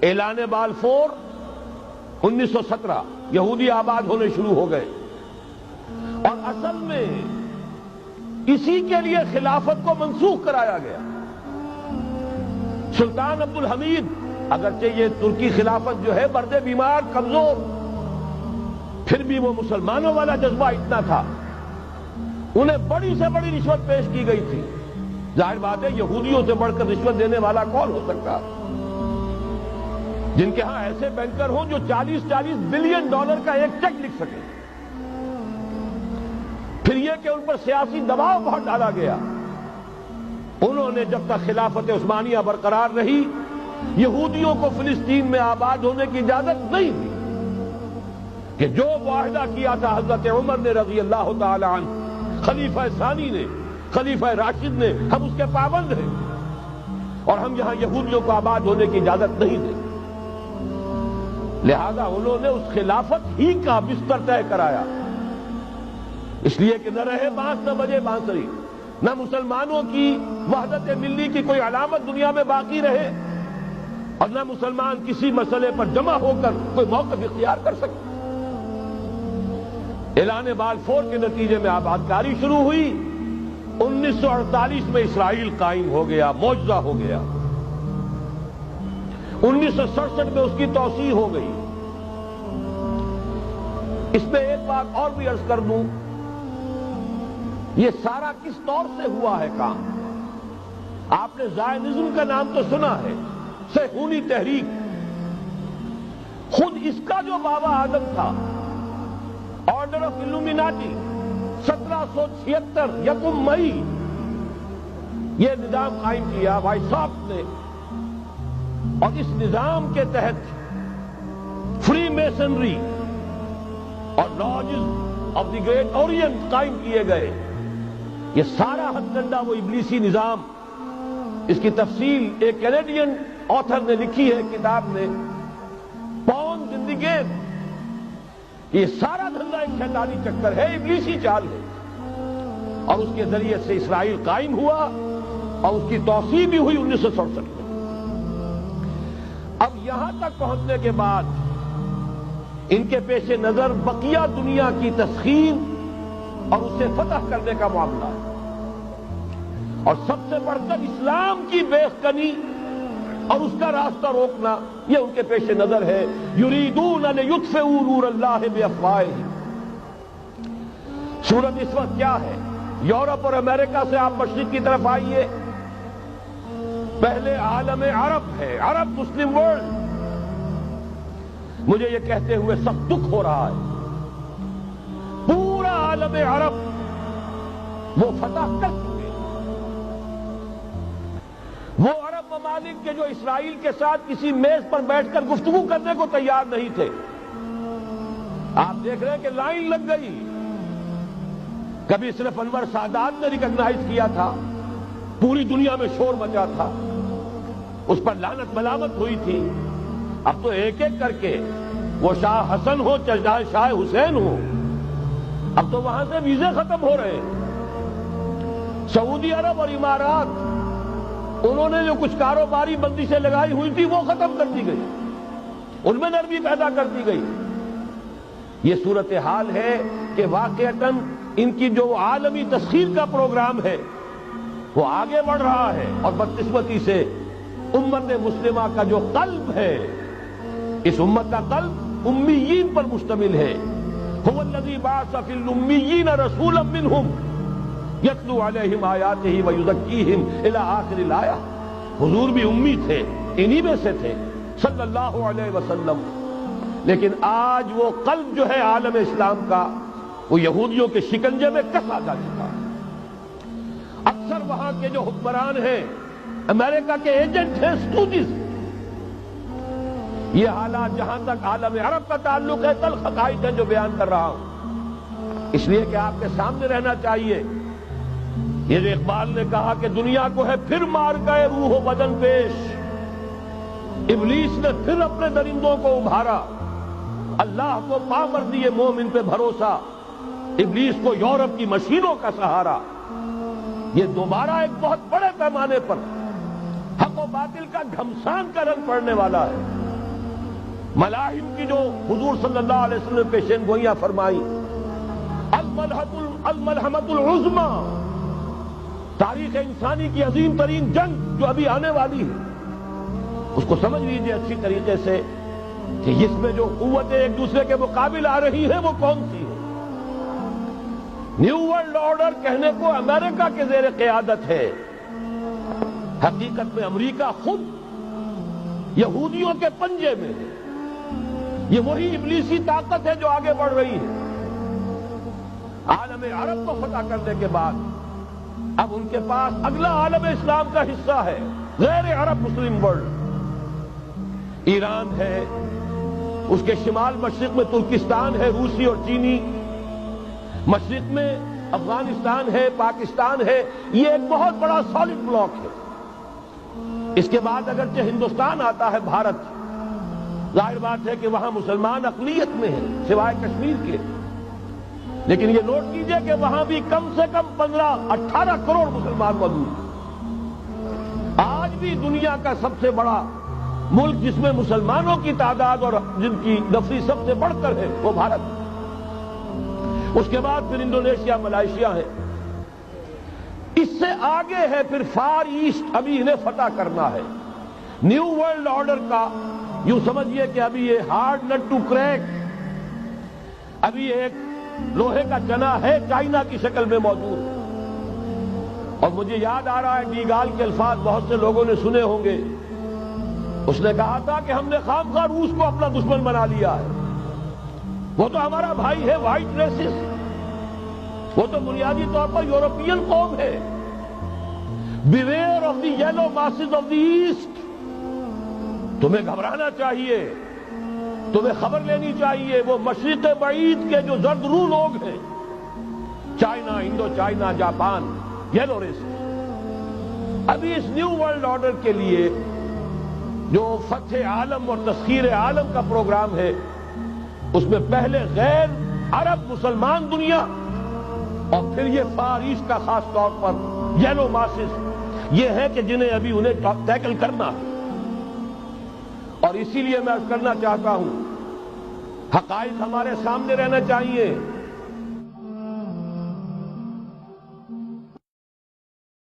اعلان بالفور 1917 یہودی آباد ہونے شروع ہو گئے، اور اصل میں اسی کے لیے خلافت کو منسوخ کرایا گیا۔ سلطان عبد الحمید، اگرچہ یہ ترکی خلافت جو ہے برد بیمار کمزور، پھر بھی وہ مسلمانوں والا جذبہ اتنا تھا، انہیں بڑی سے بڑی رشوت پیش کی گئی تھی۔ ظاہر بات ہے یہودیوں سے بڑھ کر رشوت دینے والا کون ہو سکتا، جن کے ہاں ایسے بینکر ہوں جو 40 بلین ڈالر کا ایک چیک لکھ سکیں۔ پھر یہ کہ ان پر سیاسی دباؤ بہت ڈالا گیا۔ انہوں نے جب تک خلافت عثمانیہ برقرار رہی، یہودیوں کو فلسطین میں آباد ہونے کی اجازت نہیں دی، کہ جو معاہدہ کیا تھا حضرت عمر نے رضی اللہ تعالی عنہ، خلیفہ ثانی نے، خلیفہ راشد نے، ہم اس کے پابند ہیں، اور ہم یہاں یہودیوں کو آباد ہونے کی اجازت نہیں دیں۔ لہذا انہوں نے اس خلافت ہی کا بستر طے کرایا، اس لیے کہ نہ رہے بانس نہ بجے بانسری، نہ مسلمانوں کی وحدت ملی کی کوئی علامت دنیا میں باقی رہے، اور نہ مسلمان کسی مسئلے پر جمع ہو کر کوئی موقف اختیار کر سکے۔ اعلان بالفور کے نتیجے میں آبادکاری شروع ہوئی۔ 1948 میں اسرائیل قائم ہو گیا، معجزہ ہو گیا۔ 1967 میں اس کی توسیع ہو گئی۔ اس میں ایک بات اور بھی عرض کر دوں، یہ سارا کس طور سے ہوا ہے کام؟ آپ نے زائنزم کا نام تو سنا ہے، صہیونی تحریک۔ خود اس کا جو بابا اعظم تھا، آرڈر آف الومیناٹی، 1776 یکم مئی یہ نظام قائم کیا بھائی صاحب نے، اور اس نظام کے تحت فری میسنری اور lodges of the great Orient قائم کیے گئے۔ یہ سارا ہتھ کنڈا وہ ابلیسی نظام، اس کی تفصیل ایک کینیڈین آتھر نے لکھی ہے کتاب میں، پاؤنڈ ان دی گیم۔ یہ سارا دھندا ایک شیطانی چکر ہے، ابلیسی چال ہے، اور اس کے ذریعے سے اسرائیل قائم ہوا، اور اس کی توسیع بھی ہوئی 1967 میں۔ اب یہاں تک پہنچنے کے بعد ان کے پیش نظر بقیہ دنیا کی تسخیر اور اسے فتح کرنے کا معاملہ ہے، اور سب سے بڑھ کر اسلام کی بیخکنی اور اس کا راستہ روکنا، یہ ان کے پیش نظر ہے۔ یریدون لیطفئوا نور اللہ بافواہہم۔ صورت اس وقت کیا ہے؟ یورپ اور امریکہ سے آپ مشرق کی طرف آئیے، پہلے عالم عرب ہے، عرب مسلم ورلڈ۔ مجھے یہ کہتے ہوئے سخت دکھ ہو رہا ہے، پورا عالم عرب وہ فتح کر چکے، وہ عرب ممالک کے جو اسرائیل کے ساتھ کسی میز پر بیٹھ کر گفتگو کرنے کو تیار نہیں تھے۔ آپ دیکھ رہے ہیں کہ لائن لگ گئی۔ کبھی صرف انور سادات نے ریکگنائز کیا تھا، پوری دنیا میں شور مچا تھا، اس پر لعنت ملامت ہوئی تھی۔ اب تو ایک ایک کر کے، وہ شاہ حسن ہو چاہے شاہ حسین ہو، اب تو وہاں سے ویزے ختم ہو رہے ہیں۔ سعودی عرب اور امارات، انہوں نے جو کچھ کاروباری بندشیں لگائی ہوئی تھی وہ ختم کر دی گئی، ان میں نرمی پیدا کر دی گئی۔ یہ صورتحال ہے کہ واقعتاً ان کی جو عالمی تسخیر کا پروگرام ہے وہ آگے بڑھ رہا ہے، اور بدقسمتی سے امت مسلمہ کا جو قلب ہے، اس امت کا قلب امیین پر مشتمل ہے۔ هو الذی بعث فی الامیین رسولا منہم یتلو علیہم آیاتہ ویزکیہم الی آخر الآیہ۔ حضور بھی امی تھے، انہی میں سے تھے صلی اللہ علیہ وسلم، لیکن آج وہ قلب جو ہے عالم اسلام کا، وہ یہودیوں کے شکنجے میں کسا جا چکا ہے۔ اکثر وہاں کے جو حکمران ہیں، امریکہ کے ایجنٹ ہیں، اسٹوڈنٹس۔ یہ حالات جہاں تک عالم عرب کا تعلق ہے، تلخ حقائق ہیں جو بیان کر رہا ہوں، اس لیے کہ آپ کے سامنے رہنا چاہیے۔ یہ جو اقبال نے کہا کہ دنیا کو ہے پھر مار گئے روح و بدن پیش، ابلیس نے پھر اپنے درندوں کو ابھارا، اللہ کو پاور دیے مومن پہ بھروسہ، ابلیس کو یورپ کی مشینوں کا سہارا۔ یہ دوبارہ ایک بہت بڑے پیمانے پر حق و باطل کا گھمسان کا رنگ پڑنے والا ہے۔ ملاحم کی جو حضور صلی اللہ علیہ وسلم نے پیشین گوئیاں فرمائی، الملحمۃ العظمی، تاریخ انسانی کی عظیم ترین جنگ جو ابھی آنے والی ہے، اس کو سمجھ لیجیے اچھی طریقے سے کہ اس میں جو قوتیں ایک دوسرے کے مقابل آ رہی ہیں وہ کون سی ہیں۔ نیو ورلڈ آرڈر کہنے کو امریکہ کے زیر قیادت ہے، حقیقت میں امریکہ خود یہودیوں کے پنجے میں ہے۔ یہ وہی ابلیسی طاقت ہے جو آگے بڑھ رہی ہے۔ عالم عرب کو فتح کرنے کے بعد اب ان کے پاس اگلا عالم اسلام کا حصہ ہے، غیر عرب مسلم ورلڈ۔ ایران ہے، اس کے شمال مشرق میں ترکستان ہے، روسی اور چینی، مشرق میں افغانستان ہے، پاکستان ہے۔ یہ ایک بہت بڑا سالڈ بلاک ہے۔ اس کے بعد اگرچہ ہندوستان آتا ہے، بھارت، ظاہر بات ہے کہ وہاں مسلمان اقلیت میں ہیں سوائے کشمیر کے، لیکن یہ نوٹ کیجئے کہ وہاں بھی کم سے کم 15-18 کروڑ مسلمان موجود ہیں۔ آج بھی دنیا کا سب سے بڑا ملک جس میں مسلمانوں کی تعداد اور جن کی نفری سب سے بڑھ کر ہے وہ بھارت۔ اس کے بعد پھر انڈونیشیا، ملائیشیا ہے، اس سے آگے ہے پھر فار ایسٹ، ابھی انہیں فتح کرنا ہے۔ نیو ورلڈ آرڈر کا یوں سمجھیے کہ ابھی یہ ہارڈ نٹ ٹو کریک، ابھی ایک لوہے کا چنا ہے چائنا کی شکل میں موجود۔ اور مجھے یاد آ رہا ہے ڈی گال کے الفاظ بہت سے لوگوں نے سنے ہوں گے، اس نے کہا تھا کہ ہم نے خام خواہ روس کو اپنا دشمن بنا لیا ہے، وہ تو ہمارا بھائی ہے، وائٹ ریسس، وہ تو بنیادی طور پر یورپین قوم ہے۔ Beware of the yellow masses of the East, تمہیں گھبرانا چاہیے، تمہیں خبر لینی چاہیے، وہ مشرق بعید کے جو زرد رو لوگ ہیں، China, Indochina, Japan, yellow races. ابھی اس نیو ورلڈ آرڈر کے لیے جو فتح عالم اور تسخیر عالم کا پروگرام ہے، اس میں پہلے غیر عرب مسلمان دنیا اور پھر یہ فار ایسٹ کا خاص طور پر یلو ماسز، یہ ہے کہ جنہیں ابھی انہیں ٹیکل کرنا ہے۔ اور اسی لیے میں عرض کرنا چاہتا ہوں، حقائق ہمارے سامنے رہنا چاہیے۔